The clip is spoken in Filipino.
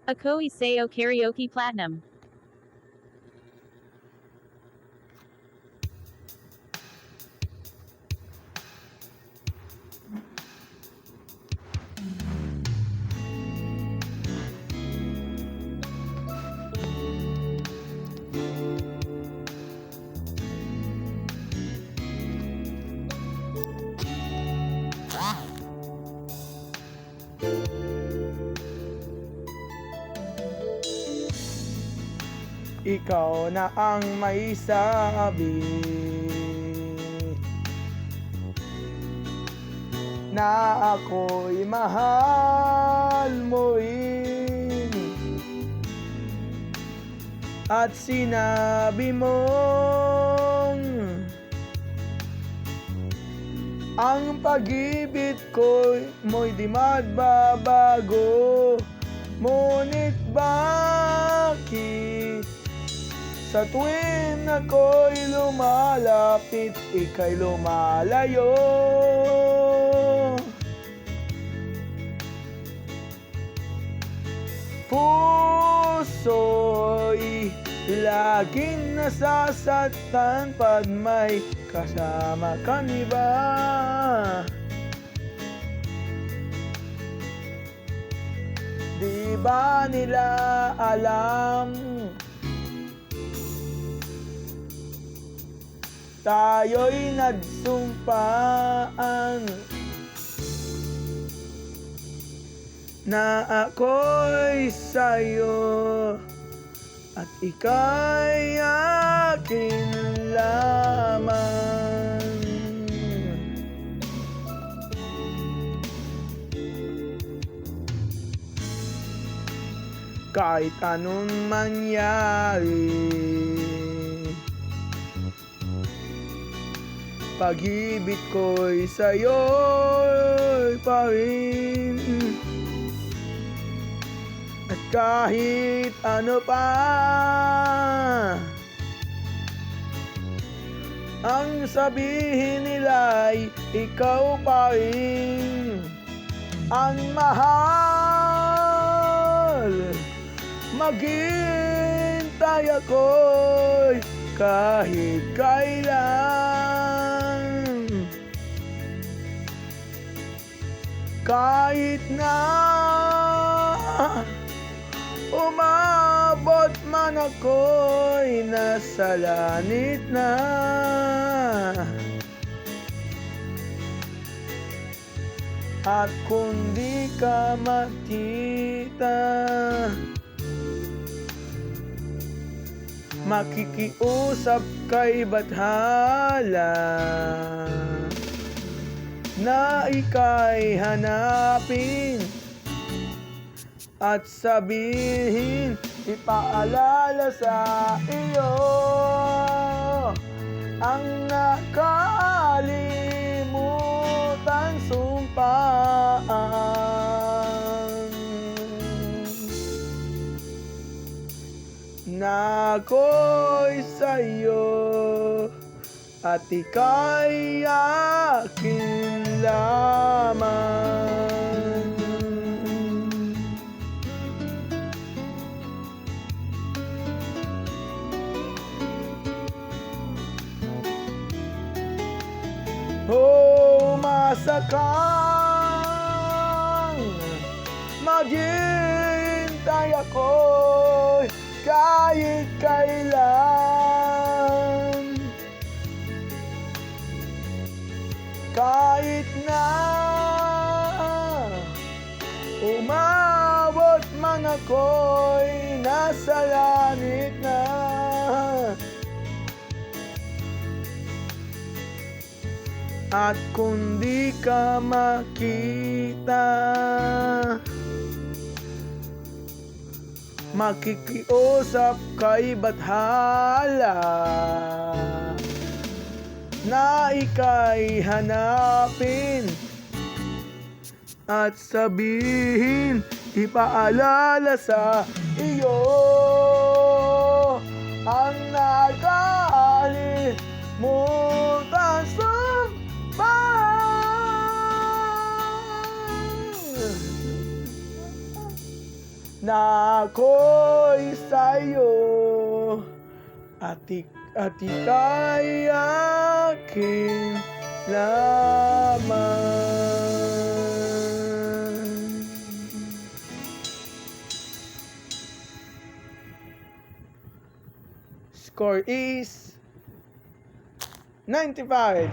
Ako Iseo Karaoke Platinum. Ikaw na ang may sabi na ako'y mahal mo rin, at sinabi mong ang pag-ibig mo'y di magbabago. Ngunit bakit sa tuwing ako'y lumalapit, ika'y lumalayo? Puso'y laging nasasaktan pag may kasama kang iba. Di ba nila alam tayo'y nagsumpaan na ako'y sa'yo at ika'y akin lamang. Kahit anong mangyari, pag-ibig ko'y sa'yo'y pa rin. At kahit ano pa ang sabihin nila'y ikaw pa rin ang mahal. Maghintay ako'y kahit kailan, kahit na umabot man ako'y nasa langit na. At kung di ka makita, makikiusap kay bathala na ika'y hanapin at sabihin, ipaalala sa iyo ang nakalimutan sumpaan na ako'y sa'yo at ika'y akin lamang. Umasa kang maghintay ako'y kahit kailan, kahit na umabot man ako'y nasa langit na. At kung di ka makita, makikiusap kay bathala na ika'y hanapin at sabihin, ipaalala sa iyo ang nakalimutan sumpaan na ako'y sa'yo at ika'y akin lamang. Score is 95.